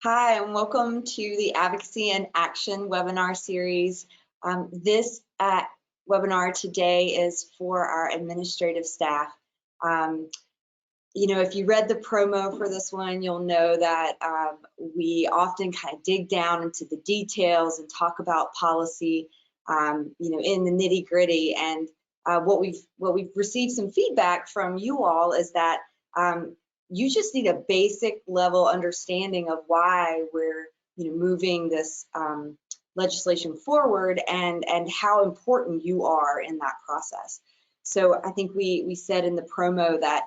Hi, and welcome to the Advocacy and Action webinar series. This webinar today is for our administrative staff. If you read the promo for this one, you'll know that we often kind of dig down into the details and talk about policy, in the nitty gritty. And what we've received some feedback from you all is that you just need a basic level understanding of why we're moving this legislation forward and how important you are in that process. So I think we said in the promo that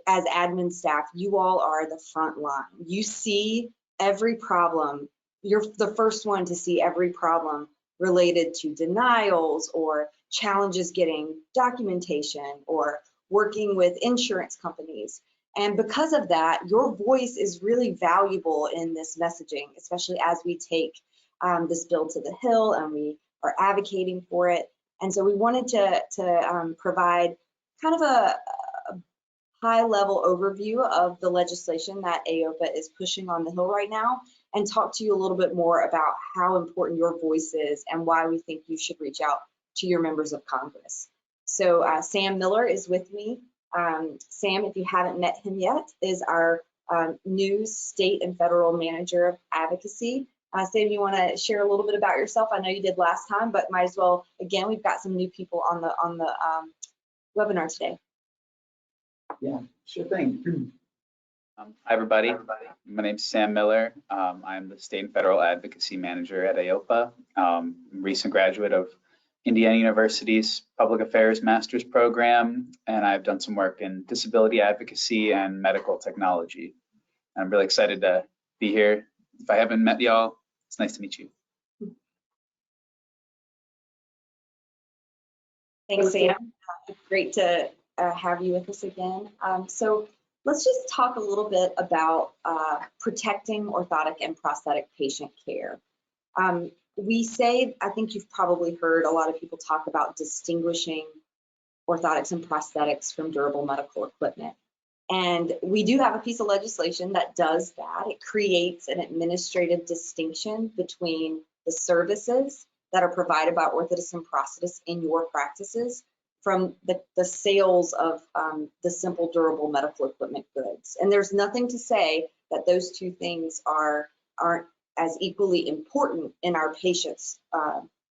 as admin staff, you all are the front line. You see every problem. You're the first one to see every problem related to denials or challenges getting documentation or working with insurance companies. And because of that, your voice is really valuable in this messaging, especially as we take this bill to the Hill and we are advocating for it. And so we wanted to provide kind of a high-level overview of the legislation that AOPA is pushing on the Hill right now and talk to you a little bit more about how important your voice is and why we think you should reach out to your members of Congress. So Sam Miller is with me. Sam, if you haven't met him yet, is our new state and federal manager of advocacy. Sam, you want to share a little bit about yourself? I know you did last time, but might as well, again, we've got some new people on the webinar today. Yeah, sure thing. Hi, everybody. My name's Sam Miller. I'm the State and Federal Advocacy Manager at AOPA. Recent graduate of Indiana University's Public Affairs Master's Program, and I've done some work in disability advocacy and medical technology. I'm really excited to be here. If I haven't met y'all, it's nice to meet you. Thanks, Sam. Great to have you with us again. So let's just talk a little bit about protecting orthotic and prosthetic patient care. We say, I think you've probably heard a lot of people talk about distinguishing orthotics and prosthetics from durable medical equipment. And we do have a piece of legislation that does that. It creates an administrative distinction between the services that are provided by orthotists and prosthetists in your practices from the sales of the simple durable medical equipment goods. And there's nothing to say that those two things aren't as equally important in our patients'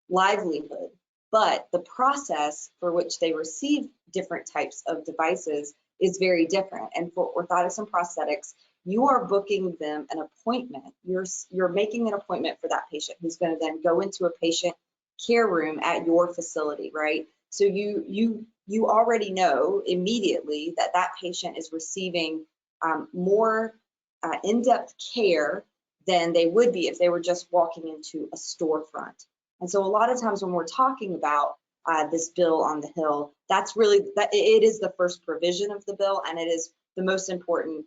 livelihood, but the process for which they receive different types of devices is very different. And for orthotics and prosthetics, you are booking them an appointment. You're making an appointment for that patient who's going to then go into a patient care room at your facility, right? So you already know immediately that that patient is receiving more in-depth care than they would be if they were just walking into a storefront. And so a lot of times when we're talking about this bill on the Hill, that's really, it is the first provision of the bill, and it is the most important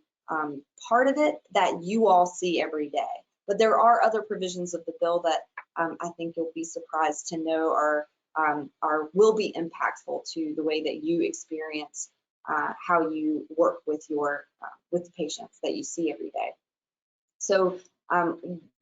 part of it that you all see every day. But there are other provisions of the bill that I think you'll be surprised to know will be impactful to the way that you experience how you work with the patients that you see every day. So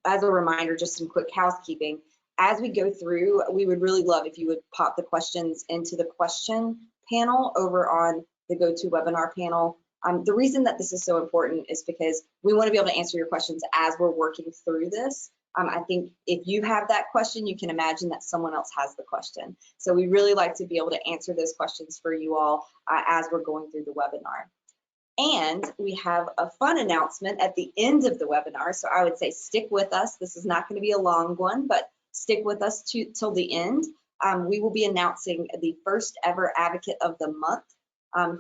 as a reminder, just some quick housekeeping. As we go through, we would really love if you would pop the questions into the question panel over on the GoToWebinar panel. The reason that this is so important is because we want to be able to answer your questions as we're working through this. I think if you have that question, you can imagine that someone else has the question. So we really like to be able to answer those questions for you all as we're going through the webinar. And we have a fun announcement at the end of the webinar. So I would say stick with us. This is not going to be a long one, but stick with us till the end. We will be announcing the first ever Advocate of the Month,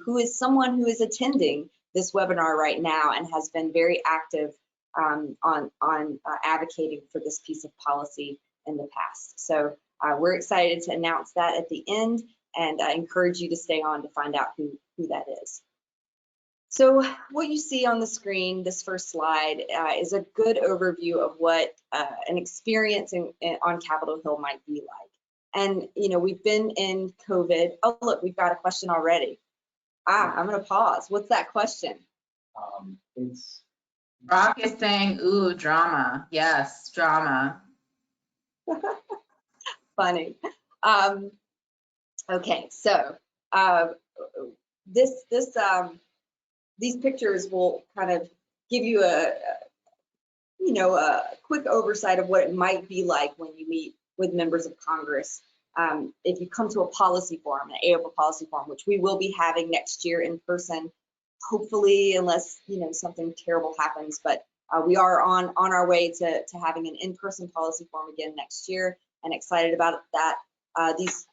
who is someone who is attending this webinar right now and has been very active on advocating for this piece of policy in the past. So we're excited to announce that at the end, and I encourage you to stay on to find out who that is. So what you see on the screen, this first slide, is a good overview of what an experience on Capitol Hill might be like. And, we've been in COVID. Oh, look, we've got a question already. I'm going to pause. What's that question? It's Rock is saying, ooh, drama. Yes, drama. Funny. Okay, so uh, these pictures will kind of give you a quick oversight of what it might be like when you meet with members of Congress. If you come to a policy forum, an AOPA policy forum, which we will be having next year in person, hopefully, unless something terrible happens, but we are on our way to having an in-person policy forum again next year, and excited about that.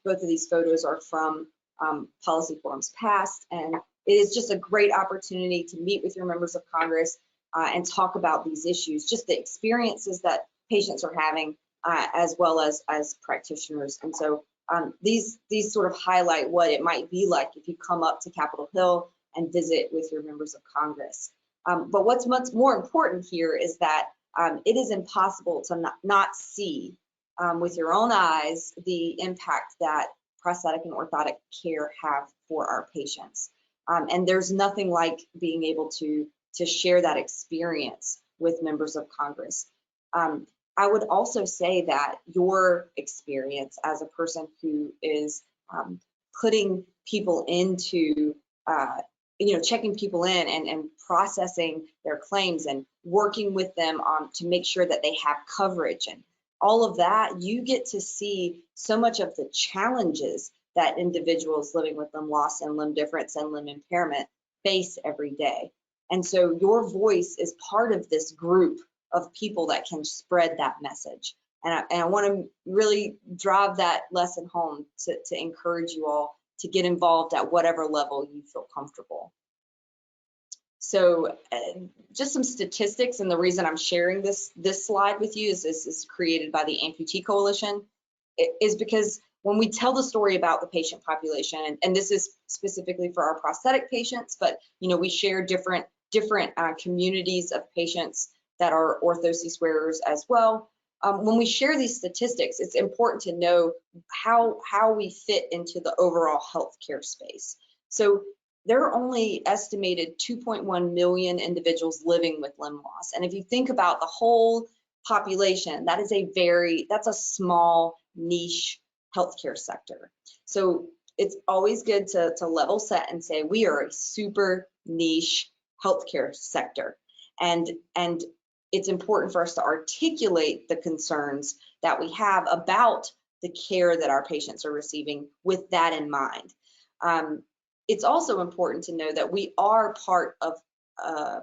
Both of these photos are from policy forums past, and it is just a great opportunity to meet with your members of Congress and talk about these issues, just the experiences that patients are having, as well as practitioners. And so these sort of highlight what it might be like if you come up to Capitol Hill and visit with your members of Congress. But what's much more important here is that it is impossible to not see with your own eyes the impact that prosthetic and orthotic care have for our patients. And there's nothing like being able to share that experience with members of Congress. I would also say that your experience as a person who is putting people into, checking people in and processing their claims and working with them to make sure that they have coverage and all of that, you get to see so much of the challenges that individuals living with limb loss and limb difference and limb impairment face every day. And so your voice is part of this group of people that can spread that message. And I want to really drive that lesson home to encourage you all to get involved at whatever level you feel comfortable. So just some statistics, and the reason I'm sharing this slide with you is created by the Amputee Coalition, is because when we tell the story about the patient population, and this is specifically for our prosthetic patients, but we share different communities of patients that are orthosis wearers as well. When we share these statistics, it's important to know how we fit into the overall healthcare space. So there are only estimated 2.1 million individuals living with limb loss. And if you think about the whole population, that's a small niche healthcare sector. So it's always good to level set and say we are a super niche healthcare sector. And it's important for us to articulate the concerns that we have about the care that our patients are receiving with that in mind. It's also important to know that we are part of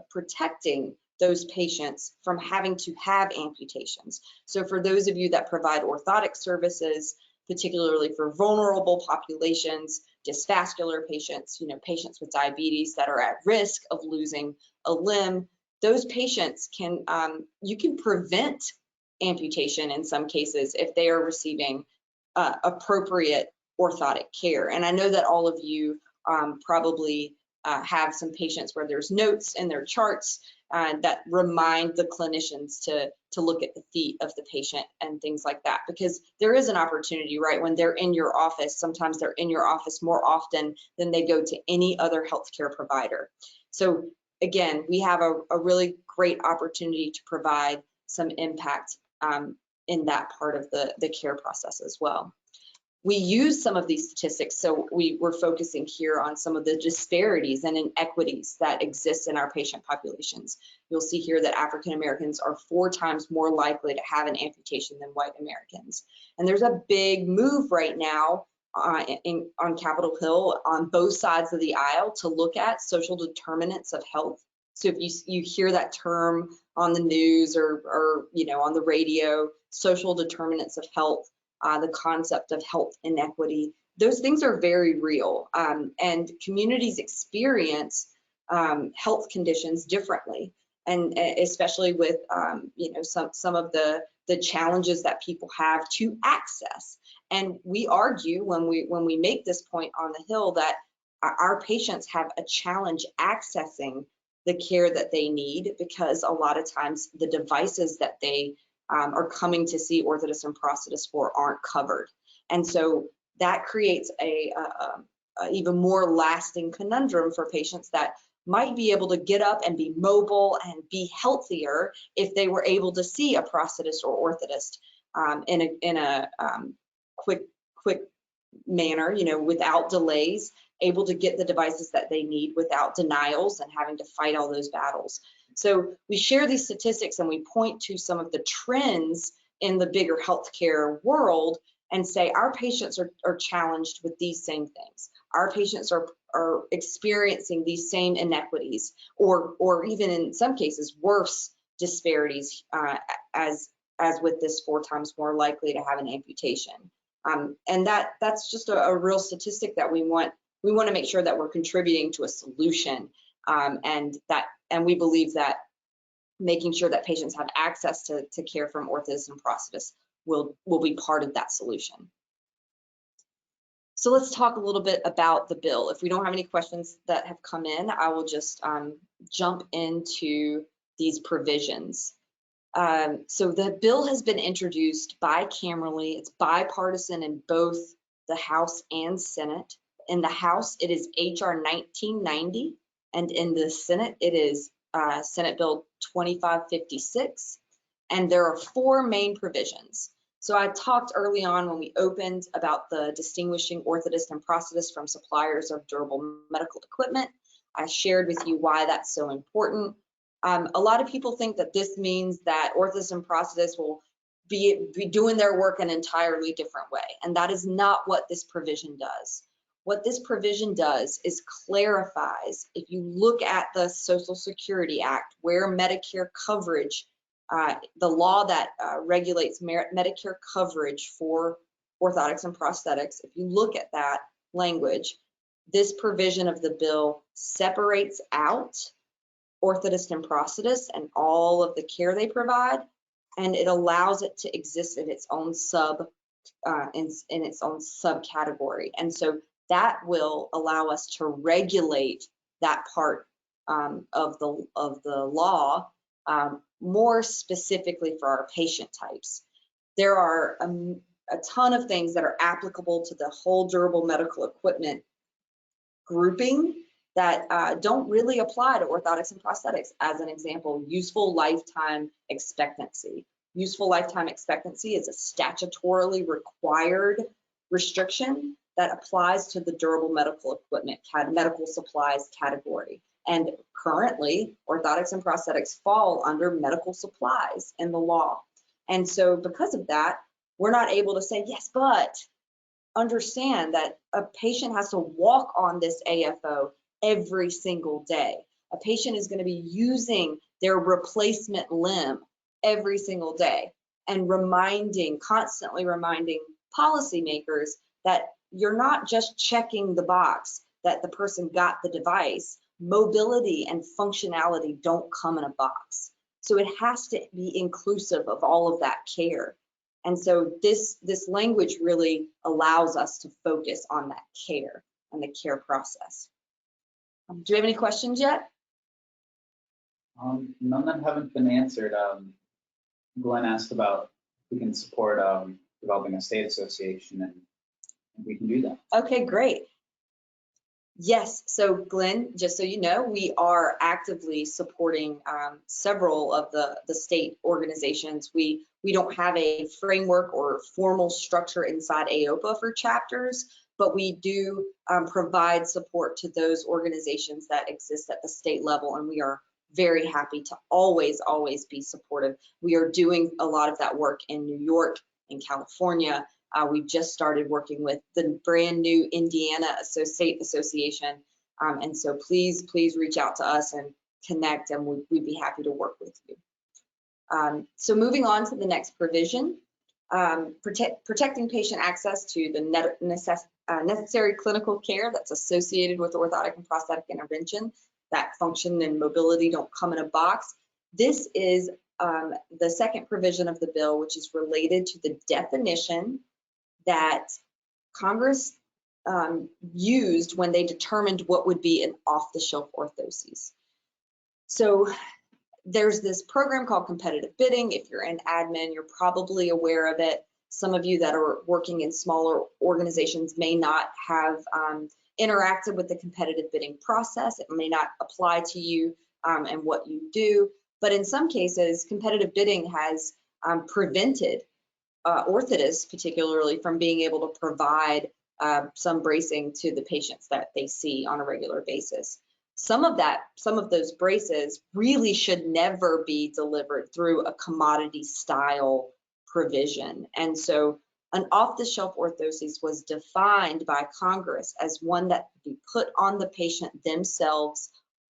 protecting those patients from having to have amputations. So for those of you that provide orthotic services, particularly for vulnerable populations, dysvascular patients, patients with diabetes that are at risk of losing a limb, those patients you can prevent amputation in some cases if they are receiving appropriate orthotic care. And I know that all of you probably have some patients where there's notes in their charts that remind the clinicians to look at the feet of the patient and things like that, because there is an opportunity, right? When they're in your office, sometimes they're in your office more often than they go to any other healthcare provider. So again, we have a really great opportunity to provide some impact in that part of the care process as well. We use some of these statistics, so we're focusing here on some of the disparities and inequities that exist in our patient populations. You'll see here that African Americans are 4 times more likely to have an amputation than white Americans. And there's a big move right now on Capitol Hill on both sides of the aisle to look at social determinants of health. So if you hear that term on the news or on the radio, social determinants of health, the concept of health inequity, those things are very real, and communities experience health conditions differently, and especially with some of the challenges that people have to access. And we argue when we make this point on the Hill that our patients have a challenge accessing the care that they need, because a lot of times the devices that they are coming to see orthotists and prosthetists for aren't covered. And so that creates a even more lasting conundrum for patients that might be able to get up and be mobile and be healthier if they were able to see a prosthetist or orthotist in a quick manner, without delays, able to get the devices that they need without denials and having to fight all those battles. So we share these statistics and we point to some of the trends in the bigger healthcare world and say our patients are challenged with these same things. Our patients are experiencing these same inequities, or even in some cases worse disparities, as with this 4 times more likely to have an amputation. And that's just a real statistic that we want to make sure that we're contributing to a solution, and we believe that making sure that patients have access to care from orthotists and prosthetists will be part of that solution. So let's talk a little bit about the bill. If we don't have any questions that have come in, I will just jump into these provisions. So the bill has been introduced bicamerally. It's bipartisan in both the House and Senate. In the House, it is HR 1990, and in the Senate, it is Senate Bill 2556. And there are 4 main provisions. So I talked early on when we opened about the distinguishing orthotist and prosthetist from suppliers of durable medical equipment. I shared with you why that's so important. A lot of people think that this means that orthotists and prosthetists will be doing their work an entirely different way, and that is not what this provision does. What this provision does is clarifies, if you look at the Social Security Act, where Medicare coverage, the law that regulates Medicare coverage for orthotics and prosthetics, if you look at that language, this provision of the bill separates out orthotists and prosthetists and all of the care they provide, and it allows it to exist in its own in its own subcategory. And so that will allow us to regulate that part of the law more specifically for our patient types. There are a ton of things that are applicable to the whole durable medical equipment grouping that don't really apply to orthotics and prosthetics. As an example, useful lifetime expectancy. Useful lifetime expectancy is a statutorily required restriction that applies to the durable medical equipment, medical supplies category. And currently, orthotics and prosthetics fall under medical supplies in the law. And so because of that, we're not able to say, yes, but understand that a patient has to walk on this AFO every single day. A patient is going to be using their replacement limb every single day, and constantly reminding policymakers that you're not just checking the box that the person got the device. Mobility and functionality don't come in a box. So it has to be inclusive of all of that care. And so this language really allows us to focus on that care and the care process. Do you have any questions yet? None that haven't been answered. Glenn asked about if we can support developing a state association, and we can do that. Okay, great. Yes, so Glenn, just so you know, we are actively supporting several of the state organizations. We don't have a framework or formal structure inside AOPA for chapters, but we do provide support to those organizations that exist at the state level, and we are very happy to always be supportive. We are doing a lot of that work in New York, in California. We've just started working with the brand new Indiana State Association. And so please reach out to us and connect, and we'd be happy to work with you. So moving on to the next provision, protecting patient access to the necessary clinical care that's associated with orthotic and prosthetic intervention. That function and mobility don't come in a box. This is the second provision of the bill, which is related to the definition that Congress used when they determined what would be an off-the-shelf orthoses. So there's this program called competitive bidding. If you're in admin, you're probably aware of it. Some of you that are working in smaller organizations may not have interacted with the competitive bidding process. It may not apply to you and what you do, but in some cases, competitive bidding has prevented orthotists particularly from being able to provide some bracing to the patients that they see on a regular basis. Some of those braces really should never be delivered through a commodity style provision. And so an off-the-shelf orthosis was defined by Congress as one that could be put on the patient themselves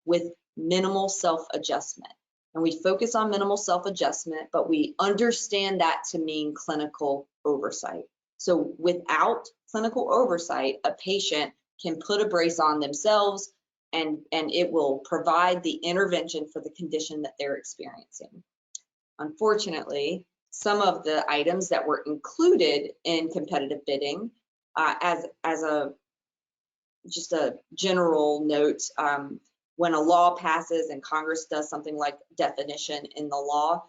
with minimal self-adjustment. And we focus on minimal self-adjustment, but we understand that to mean clinical oversight. So without clinical oversight, a patient can put a brace on themselves and it will provide the intervention for the condition that they're experiencing. Unfortunately, some of the items that were included in competitive bidding, as just a general note, when a law passes and Congress does something like definition in the law,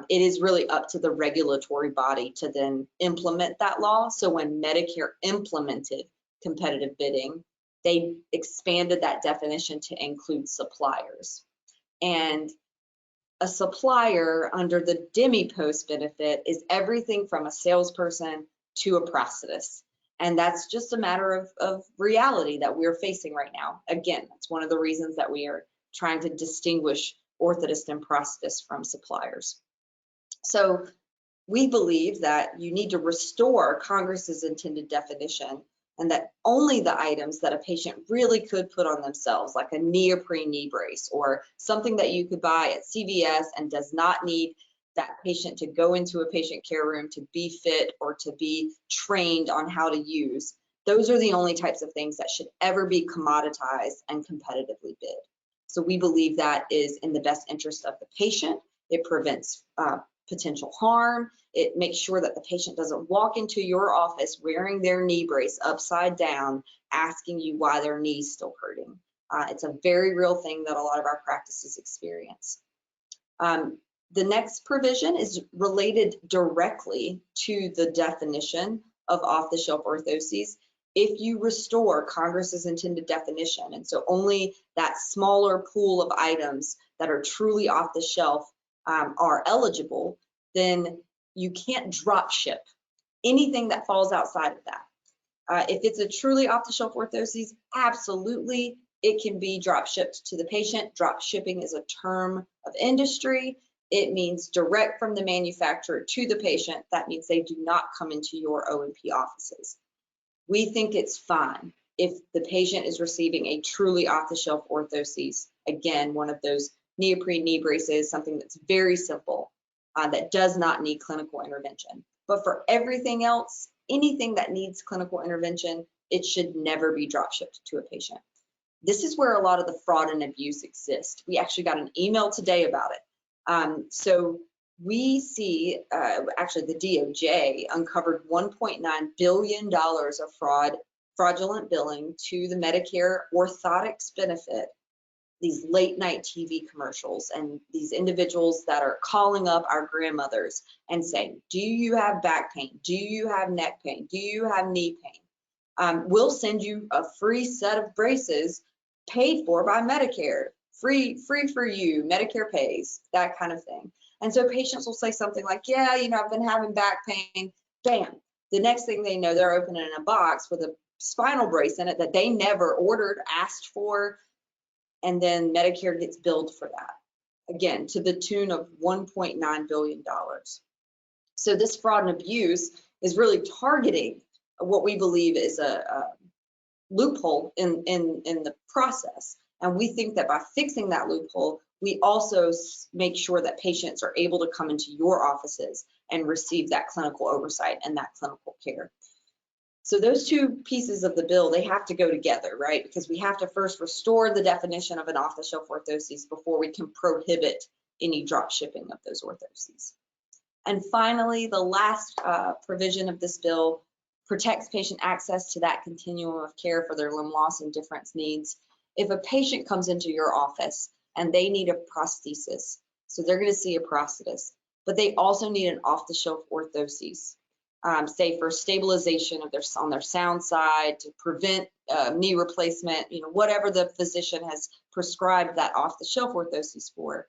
it is really up to the regulatory body to then implement that law. So when Medicare implemented competitive bidding, they expanded that definition to include suppliers. And a supplier under the DMEPOS benefit is everything from a salesperson to a prosthetist. And that's just a matter of reality that we're facing right now. Again, that's one of the reasons that we are trying to distinguish orthotists and prosthetists from suppliers. So we believe that you need to restore Congress's intended definition, and that only the items that a patient really could put on themselves, like a neoprene knee brace or something that you could buy at CVS and does not need that patient to go into a patient care room to be fit or to be trained on how to use. Those are the only types of things that should ever be commoditized and competitively bid. So we believe that is in the best interest of the patient. It prevents potential harm. It makes sure that the patient doesn't walk into your office wearing their knee brace upside down, asking you why their knee's still hurting. It's a very real thing that a lot of our practices experience. The next provision is related directly to the definition of off-the-shelf orthoses. If you restore Congress's intended definition, and so only that smaller pool of items that are truly off the shelf are eligible, then you can't drop ship anything that falls outside of that. If it's a truly off-the-shelf orthoses, absolutely, it can be drop shipped to the patient. Drop shipping is a term of industry. It means direct from the manufacturer to the patient. That means they do not come into your O&P offices. We think it's fine if the patient is receiving a truly off-the-shelf orthoses, again, one of those neoprene knee braces, something that's very simple, that does not need clinical intervention. But for everything else, anything that needs clinical intervention, it should never be drop shipped to a patient. This is where a lot of the fraud and abuse exist. We actually got an email today about it. So we see, actually the DOJ uncovered $1.9 billion of fraudulent billing to the Medicare Orthotics benefit, these late night TV commercials, and these individuals that are calling up our grandmothers and saying, do you have back pain? Do you have neck pain? Do you have knee pain? We'll send you a free set of braces paid for by Medicare, free for you, Medicare pays, that kind of thing. And so patients will say something like, yeah, you know, I've been having back pain, bam. The next thing they know, they're opening a box with a spinal brace in it that they never ordered, asked for, and then Medicare gets billed for that, again, to the tune of $1.9 billion. So this fraud and abuse is really targeting what we believe is a loophole in the process. And we think that by fixing that loophole, we also make sure that patients are able to come into your offices and receive that clinical oversight and that clinical care. So those two pieces of the bill, they have to go together, right? Because we have to first restore the definition of an off-the-shelf orthoses before we can prohibit any drop shipping of those orthoses. And finally, the last provision of this bill protects patient access to that continuum of care for their limb loss and difference needs. If a patient comes into your office and they need a prosthesis, so they're going to see a prosthetist, but they also need an off-the-shelf orthoses, say for stabilization of on their sound side, to prevent knee replacement, whatever the physician has prescribed that off-the-shelf orthoses for,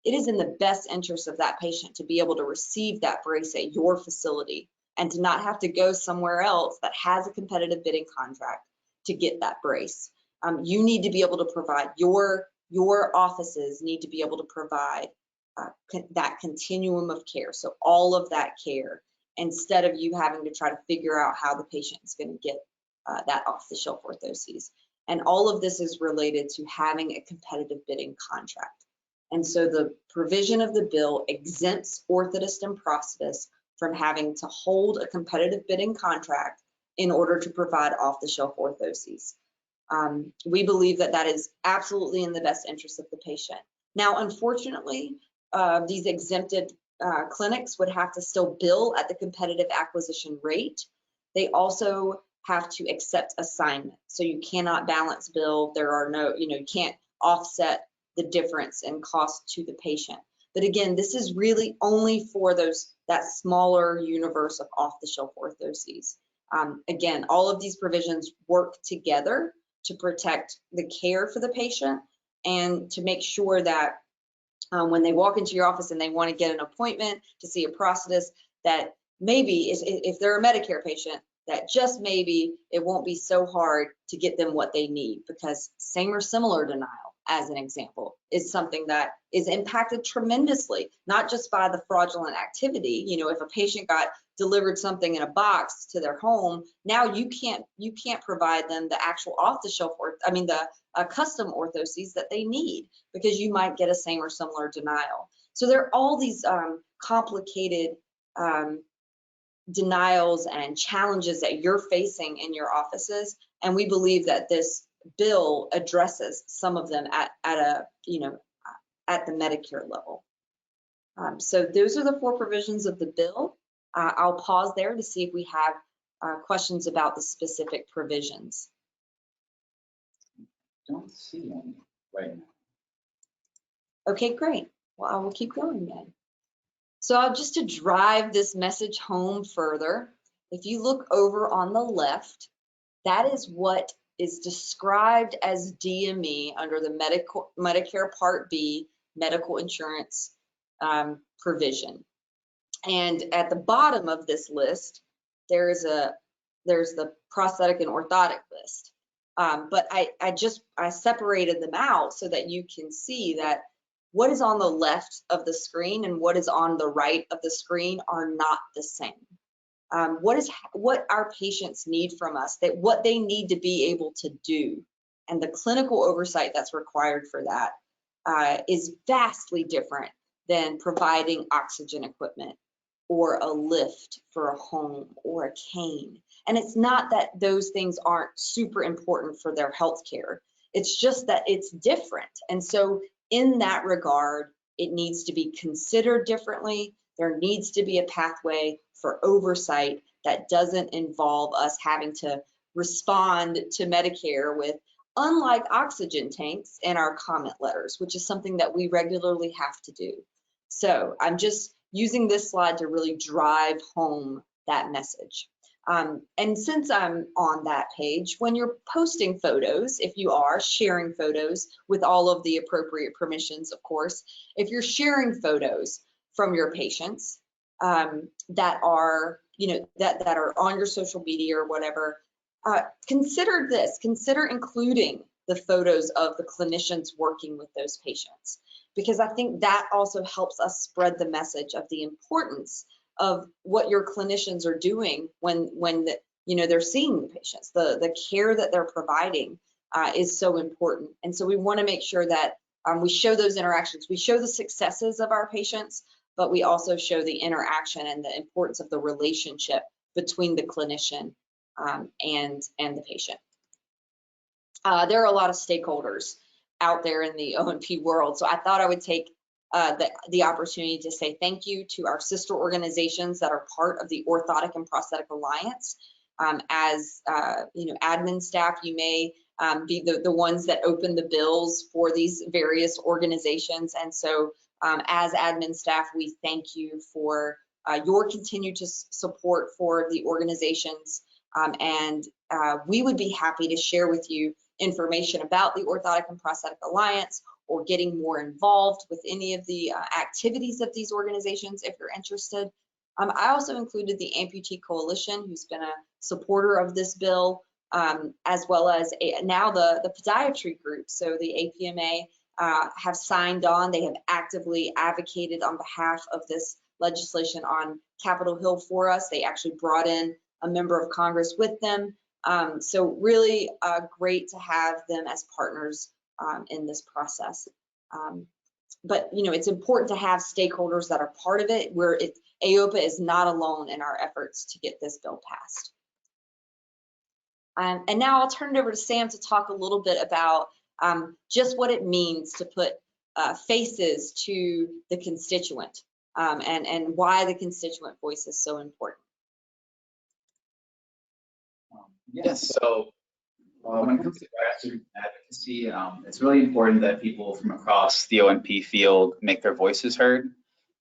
it is in the best interest of that patient to be able to receive that brace at your facility and to not have to go somewhere else that has a competitive bidding contract to get that brace. You need to be able to provide, your offices need to be able to provide that continuum of care. So all of that care, instead of you having to try to figure out how the patient is going to get that off-the-shelf orthoses. And all of this is related to having a competitive bidding contract. And so the provision of the bill exempts orthotists and prosthetists from having to hold a competitive bidding contract in order to provide off-the-shelf orthoses. We believe that that is absolutely in the best interest of the patient. Now, unfortunately, these exempted clinics would have to still bill at the competitive acquisition rate. They also have to accept assignment. So you cannot balance bill. There are no, you can't offset the difference in cost to the patient. But again, this is really only for that smaller universe of off-the-shelf orthoses. Again, all of these provisions work together to protect the care for the patient and to make sure that when they walk into your office and they want to get an appointment to see a prosthetist, that maybe if they're a Medicare patient, that just maybe it won't be so hard to get them what they need, because same or similar denial, as an example, is something that is impacted tremendously, not just by the fraudulent activity. If a patient got delivered something in a box to their home, now you can't provide them the actual off-the-shelf, the custom orthoses that they need, because you might get a same or similar denial. So there are all these complicated denials and challenges that you're facing in your offices, and we believe that this bill addresses some of them at the Medicare level. So those are the 4 provisions of the bill. I'll pause there to see if we have questions about the specific provisions. Don't see any right now. Okay, great. Well, I will keep going then. So just to drive this message home further, if you look over on the left, that is what is described as DME under the Medicare Part B medical insurance provision. And at the bottom of this list, there's the prosthetic and orthotic list. But I separated them out so that you can see that what is on the left of the screen and what is on the right of the screen are not the same. What our patients need from us, what they need to be able to do, and the clinical oversight that's required for that is vastly different than providing oxygen equipment or a lift for a home or a cane. And it's not that those things aren't super important for their health care. It's just that it's different. And so in that regard, it needs to be considered differently. There needs to be a pathway for oversight that doesn't involve us having to respond to Medicare with, unlike oxygen tanks, in our comment letters, which is something that we regularly have to do. So I'm just using this slide to really drive home that message. And since I'm on that page, when you're posting photos, if you are sharing photos with all of the appropriate permissions, of course, if you're sharing photos from your patients that are, that are on your social media or whatever, consider this, consider including the photos of the clinicians working with those patients, because I think that also helps us spread the message of the importance of what your clinicians are doing when they're seeing the patients. The care that they're providing is so important. And so we want to make sure that we show those interactions. We show the successes of our patients, but we also show the interaction and the importance of the relationship between the clinician and the patient. There are a lot of stakeholders out there in the O&P world, so I thought I would take the opportunity to say thank you to our sister organizations that are part of the Orthotic and Prosthetic Alliance. As admin staff, you may be the ones that open the bills for these various organizations, and so as admin staff, we thank you for your continued support for the organizations, and we would be happy to share with you information about the Orthotic and Prosthetic Alliance, or getting more involved with any of the activities of these organizations if you're interested. I also included the Amputee Coalition, who's been a supporter of this bill, as well as now the podiatry group. So the APMA have signed on. They have actively advocated on behalf of this legislation on Capitol Hill for us. They actually brought in a member of Congress with them. So really great to have them as partners in this process. But it's important to have stakeholders that are part of it, where AOPA is not alone in our efforts to get this bill passed. And now I'll turn it over to Sam to talk a little bit about just what it means to put faces to the constituent, and why the constituent voice is so important. Yes, so when it comes to grassroots advocacy, it's really important that people from across the O&P field make their voices heard,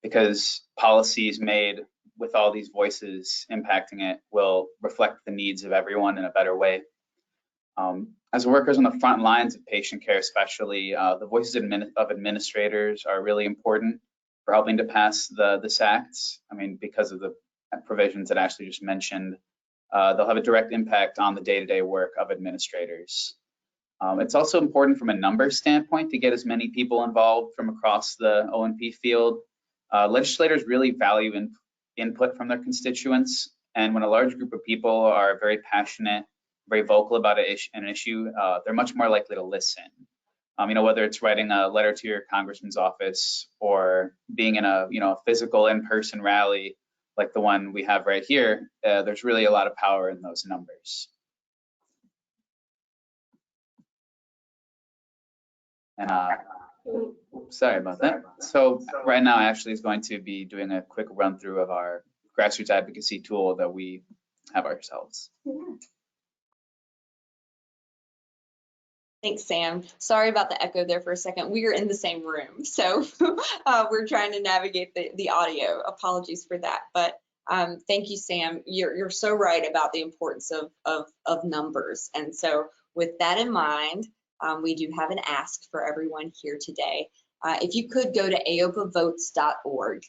because policies made with all these voices impacting it will reflect the needs of everyone in a better way. As workers on the front lines of patient care especially, the voices of administrators are really important for helping to pass this act. I mean, because of the provisions that Ashley just mentioned, they'll have a direct impact on the day-to-day work of administrators. It's also important from a numbers standpoint to get as many people involved from across the O&P field. Legislators really value input from their constituents, and when a large group of people are very passionate, very vocal about an issue, they're much more likely to listen. Whether it's writing a letter to your congressman's office or being in a physical in-person rally like the one we have right here, there's really a lot of power in those numbers. And sorry about that. So right now, Ashley is going to be doing a quick run through of our grassroots advocacy tool that we have ourselves. Thanks, Sam. Sorry about the echo there for a second. We are in the same room, so we're trying to navigate the audio. Apologies for that, but thank you, Sam. You're so right about the importance of numbers. And so with that in mind, we do have an ask for everyone here today. If you could go to aopavotes.org,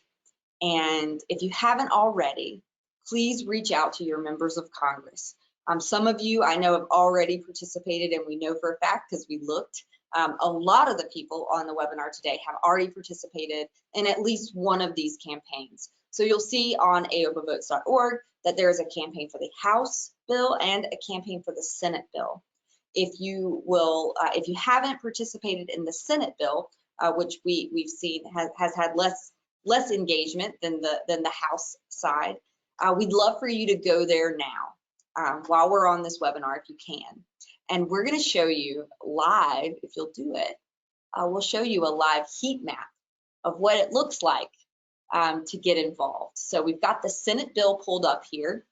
and if you haven't already, please reach out to your members of Congress. Some of you I know have already participated, and we know for a fact because we looked. A lot of the people on the webinar today have already participated in at least one of these campaigns. So you'll see on aopavotes.org that there is a campaign for the House bill and a campaign for the Senate bill. If you haven't participated in the Senate bill, which we've seen has had less engagement than the House side, we'd love for you to go there now. While we're on this webinar, if you can. And we're going to show you live, if you'll do it, we'll show you a live heat map of what it looks like to get involved. So we've got the Senate bill pulled up here,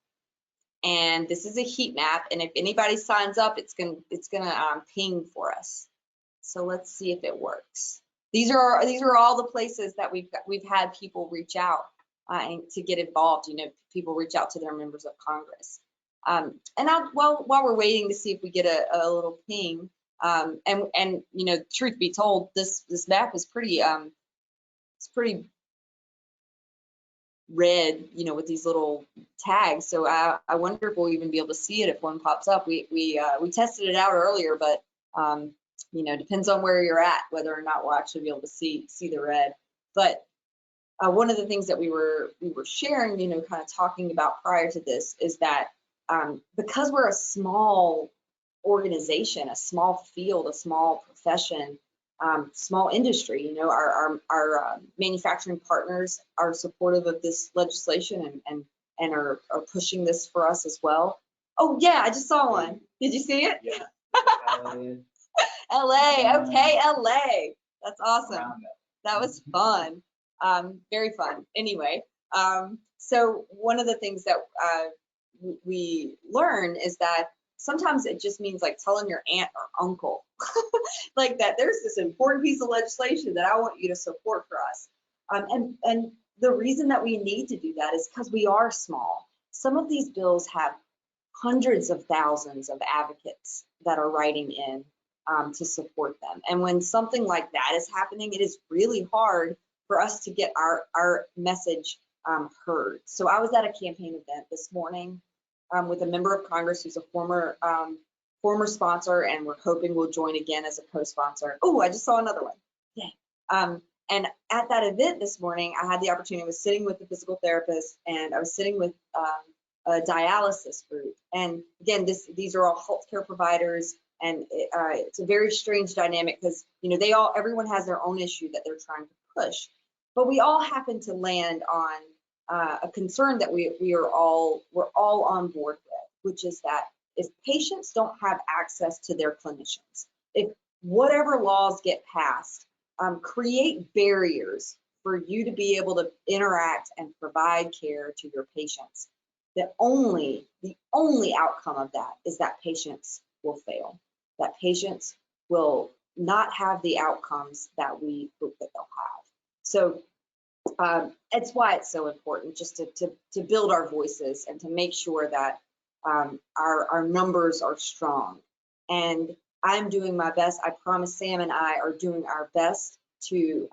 and this is a heat map. And if anybody signs up, it's gonna ping for us. So let's see if it works. These are all the places that we've had people reach out to get involved. People reach out to their members of Congress. And while we're waiting to see if we get a little ping, and truth be told, this map is pretty it's pretty red, with these little tags. So I wonder if we'll even be able to see it if one pops up. We tested it out earlier, but depends on where you're at whether or not we'll actually be able to see the red. But one of the things that we were sharing, kind of talking about prior to this, is that because we're a small organization, a small field, a small profession, small industry, our manufacturing partners are supportive of this legislation and are pushing this for us as well. Oh yeah, I just saw one. Did you see it? Yeah. LA, okay, LA. That's awesome. That was fun. Very fun. Anyway, so one of the things that we learn is that sometimes it just means like telling your aunt or uncle like that there's this important piece of legislation that I want you to support for us. And the reason that we need to do that is because we are small. Some of these bills have hundreds of thousands of advocates that are writing in to support them. And when something like that is happening, it is really hard for us to get our message heard. So I was at a campaign event this morning with a member of Congress who's a former sponsor, and we're hoping will join again as a co-sponsor. Oh, I just saw another one. Yeah. And at that event this morning, I had the opportunity, I was sitting with the physical therapist, and I was sitting with a dialysis group. And again, these are all healthcare providers, and it's a very strange dynamic because, you know, everyone has their own issue that they're trying to push, but we all happen to land on a concern that we're all on board with, which is that if patients don't have access to their clinicians, if whatever laws get passed create barriers for you to be able to interact and provide care to your patients, the only outcome of that is that patients will fail, that patients will not have the outcomes that we hope that they'll have. So that's why it's so important just to build our voices and to make sure that our numbers are strong. And I'm doing my best. I promise Sam and I are doing our best to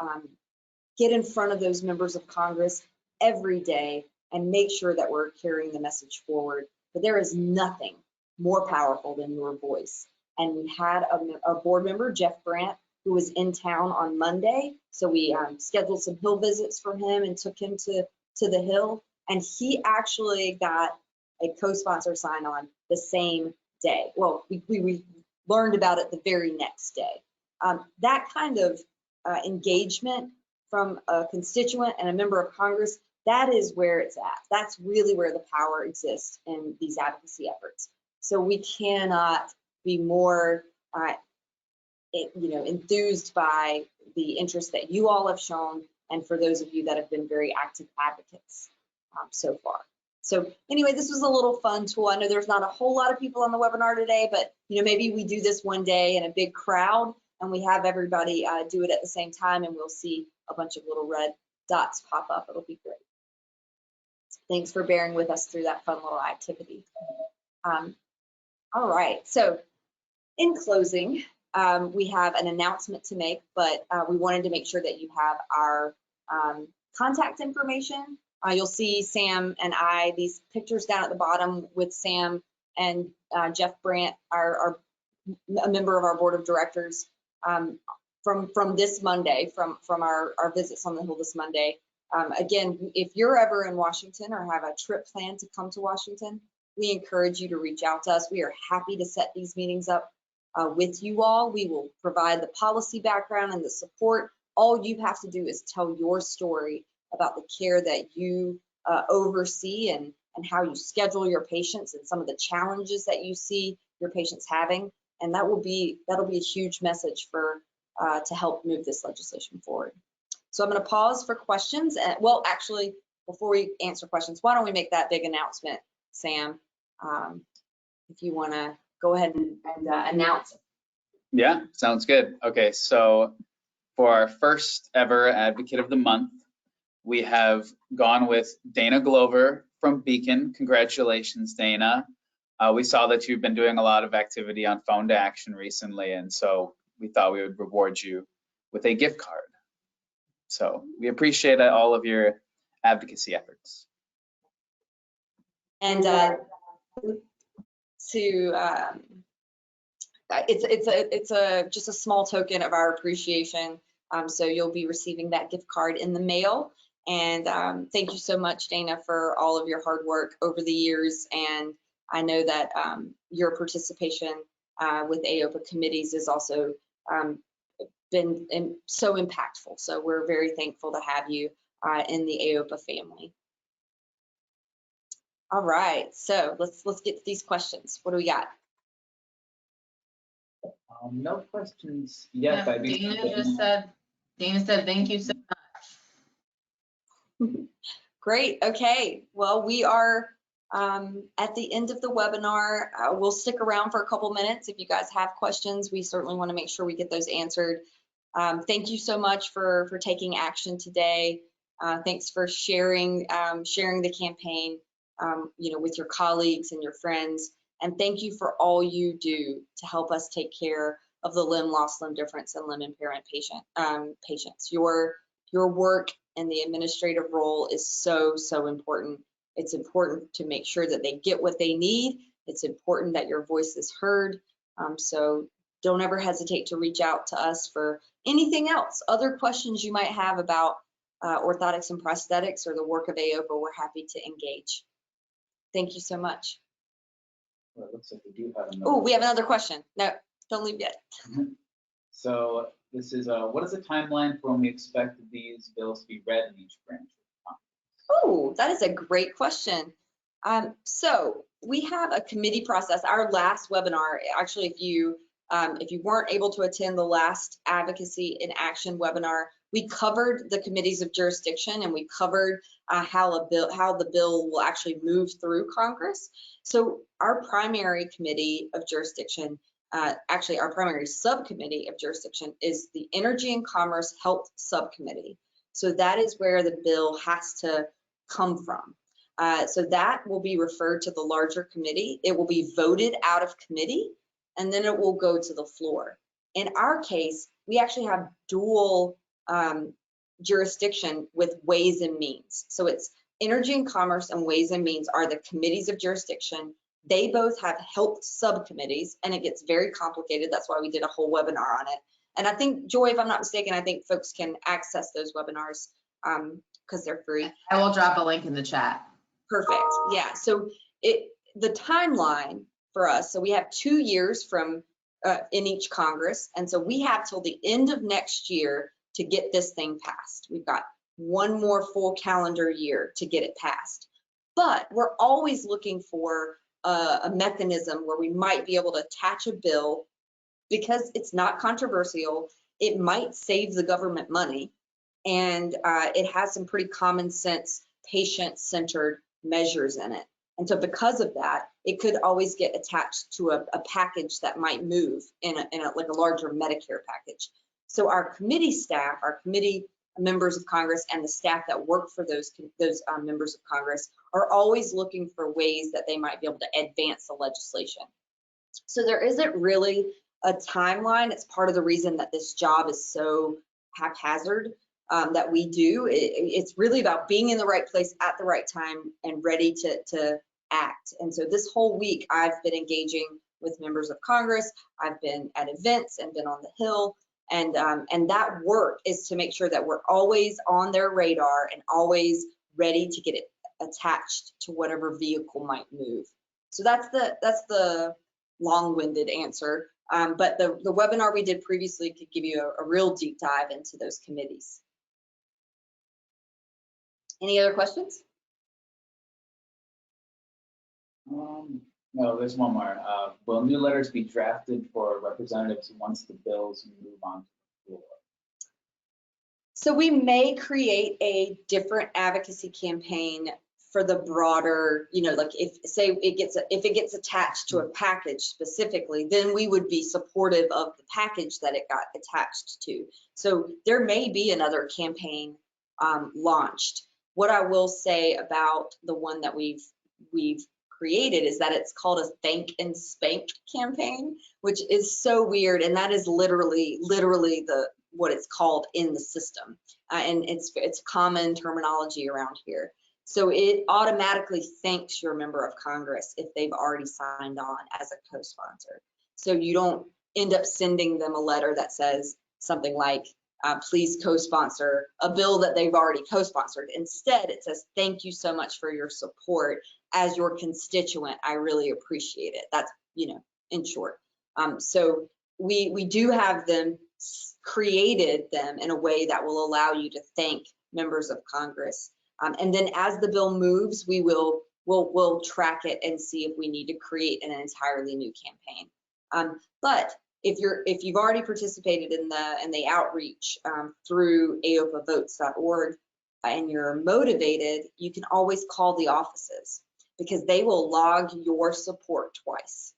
get in front of those members of Congress every day and make sure that we're carrying the message forward. But there is nothing more powerful than your voice. And we had a board member, Jeff Brandt, who was in town on Monday. So we scheduled some Hill visits for him and took him to the Hill. And he actually got a co-sponsor sign on the same day. Well, we learned about it the very next day. That kind of engagement from a constituent and a member of Congress, that is where it's at. That's really where the power exists in these advocacy efforts. So we cannot be more enthused by the interest that you all have shown, and for those of you that have been very active advocates so far. So anyway, this was a little fun tool. I know there's not a whole lot of people on the webinar today, but maybe we do this one day in a big crowd and we have everybody do it at the same time, and we'll see a bunch of little red dots pop up. It'll be great. Thanks for bearing with us through that fun little activity. All right, so in closing, we have an announcement to make, but we wanted to make sure that you have our contact information. You'll see Sam and I, these pictures down at the bottom with Sam and Jeff Brandt, a member of our board of directors from this Monday, from our visits on the Hill this Monday. Again, if you're ever in Washington or have a trip planned to come to Washington, we encourage you to reach out to us. We are happy to set these meetings up with you all. We will provide the policy background and the support. All you have to do is tell your story about the care that you oversee and how you schedule your patients and some of the challenges that you see your patients having. And that'll be a huge message for to help move this legislation forward. So I'm going to pause for questions. Well, actually, before we answer questions, why don't we make that big announcement, Sam? If you want to go ahead and announce it. Yeah, sounds good. Okay, so for our first ever Advocate of the Month, we have gone with Dana Glover from Beacon. Congratulations, Dana. We saw that you've been doing a lot of activity on Phone to Action recently, and so we thought we would reward you with a gift card. So we appreciate all of your advocacy efforts. And it's just a small token of our appreciation. So you'll be receiving that gift card in the mail. And thank you so much, Dana, for all of your hard work over the years. And I know that your participation with AOPA committees has also been so impactful. So we're very thankful to have you in the AOPA family. All right, so let's get to these questions. What do we got? No questions yet. Yeah, Dana said thank you so much. Great. Okay. Well, we are at the end of the webinar. We'll stick around for a couple minutes. If you guys have questions, we certainly want to make sure we get those answered. Thank you so much for taking action today. Thanks for sharing the campaign, with your colleagues and your friends. And thank you for all you do to help us take care of the limb loss, limb difference, and limb impairment patients. Your work and the administrative role is so, so important. It's important to make sure that they get what they need. It's important that your voice is heard. So don't ever hesitate to reach out to us for anything else, other questions you might have about orthotics and prosthetics or the work of AOPA. We're happy to engage. Thank you so much. Well, it looks like we do have another. Oh, we have another question. No, don't leave yet. So this is, what is the timeline for when we expect these bills to be read in each branch? Oh, that is a great question. So we have a committee process. Our last webinar, actually, if you weren't able to attend the last Advocacy in Action webinar, we covered the committees of jurisdiction, and we covered how the bill will actually move through Congress. So our primary committee of jurisdiction, actually our primary subcommittee of jurisdiction, is the Energy and Commerce Health Subcommittee. So that is where the bill has to come from. So that will be referred to the larger committee. It will be voted out of committee, and then it will go to the floor. In our case, we actually have dual jurisdiction with Ways and Means. So it's Energy and Commerce and Ways and Means are the committees of jurisdiction. They both have health subcommittees, and it gets very complicated. That's why we did a whole webinar on it. And I think, Joy, if I'm not mistaken, I think folks can access those webinars because they're free. I will drop a link in the chat. Perfect. Yeah. So the timeline for us, so we have 2 years from in each Congress, and so we have till the end of next year to get this thing passed. We've got one more full calendar year to get it passed, but we're always looking for a mechanism where we might be able to attach a bill because it's not controversial. It might save the government money, and it has some pretty common sense, patient-centered measures in it. And so because of that, it could always get attached to a package that might move in like a larger Medicare package. So our committee staff, our committee members of Congress, and the staff that work for those members of Congress are always looking for ways that they might be able to advance the legislation. So there isn't really a timeline. It's part of the reason that this job is so haphazard that we do. It's really about being in the right place at the right time and ready to act. And so this whole week, I've been engaging with members of Congress. I've been at events and been on the Hill. And that work is to make sure that we're always on their radar and always ready to get it attached to whatever vehicle might move. So that's the long-winded answer. But the webinar we did previously could give you a real deep dive into those committees. Any other questions? No, there's one more. Will new letters be drafted for representatives once the bills move on to the floor? So we may create a different advocacy campaign for the broader, like if it gets attached to a package specifically, then we would be supportive of the package that it got attached to. So there may be another campaign launched. What I will say about the one that we've created is that it's called a thank and spank campaign, which is so weird, and that is literally what it's called in the system, and it's common terminology around here. So it automatically thanks your member of Congress if they've already signed on as a co-sponsor. So you don't end up sending them a letter that says something like, please co-sponsor a bill that they've already co-sponsored. Instead, it says, thank you so much for your support. As your constituent, I really appreciate it. That's, in short. So we do have them created them in a way that will allow you to thank members of Congress. And then as the bill moves, we'll track it and see if we need to create an entirely new campaign. But if you've already participated in the outreach through AOPAvotes.org and you're motivated, you can always call the offices because they will log your support twice.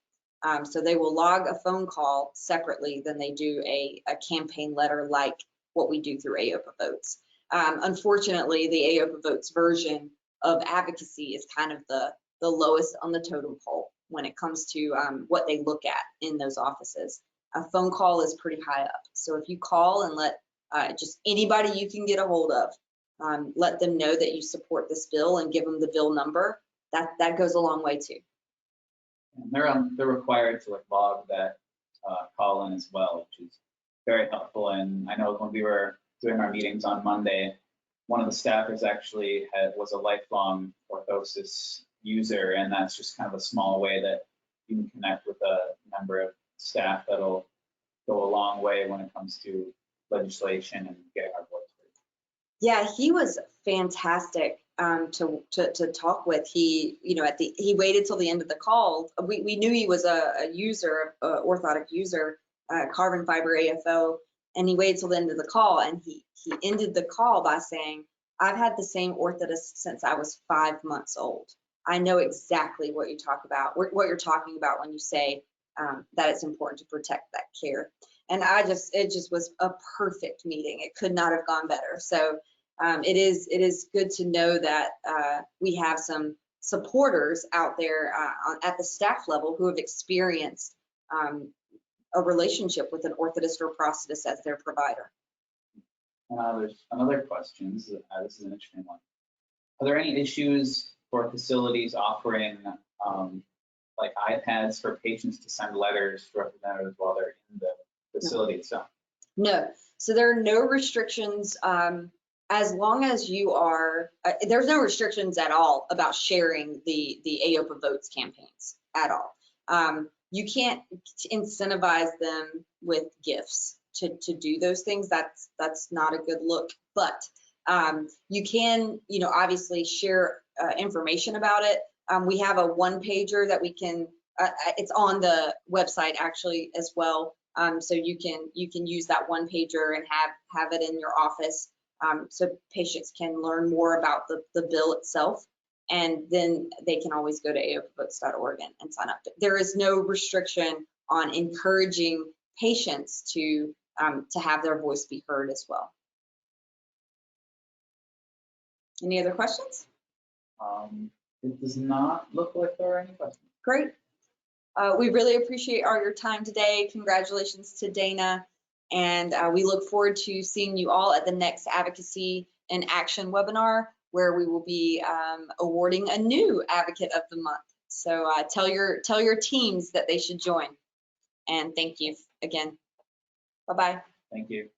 So they will log a phone call separately than they do a campaign letter like what we do through AOPA Votes. Unfortunately, the AOPA votes version of advocacy is kind of the lowest on the totem pole when it comes to what they look at in those offices. A phone call is pretty high up. So if you call and let just anybody you can get a hold of, let them know that you support this bill and give them the bill number, that goes a long way too. And they're required to log that call in as well, which is very helpful. And I know when we were doing our meetings on Monday, one of the staffers actually was a lifelong orthosis user, and that's just kind of a small way that you can connect with a member of staff that'll go a long way when it comes to legislation and getting our voice heard. Yeah, he was fantastic to talk with. He, he waited till the end of the call. We knew he was a user, orthotic user, carbon fiber AFO, and he waited till the end of the call, and he ended the call by saying, "I've had the same orthotist since I was 5 months old. I know exactly what you talk about, what you're talking about when you say that it's important to protect that care." And it just was a perfect meeting. It could not have gone better. So it is good to know that we have some supporters out there at the staff level who have experienced a relationship with an orthotist or prosthetist as their provider. There's another question. This is an interesting one. Are there any issues for facilities offering like iPads for patients to send letters to representatives while they're in the facility itself? No. So there are no restrictions as long as you are, there's no restrictions at all about sharing the AOPA votes campaigns at all. You can't incentivize them with gifts to do those things. That's not a good look, but you can, obviously share information about it. We have a one pager that we can, it's on the website actually as well. So you can use that one pager and have it in your office, so patients can learn more about the bill itself, and then they can always go to aopavotes.org and sign up. There is no restriction on encouraging patients to have their voice be heard as well. Any other questions? It does not look like there are any questions. Great. We really appreciate all your time today. Congratulations to Dana. And we look forward to seeing you all at the next Advocacy in Action webinar, where we will be awarding a new Advocate of the Month. So tell your teams that they should join. And thank you again. Bye-bye. Thank you.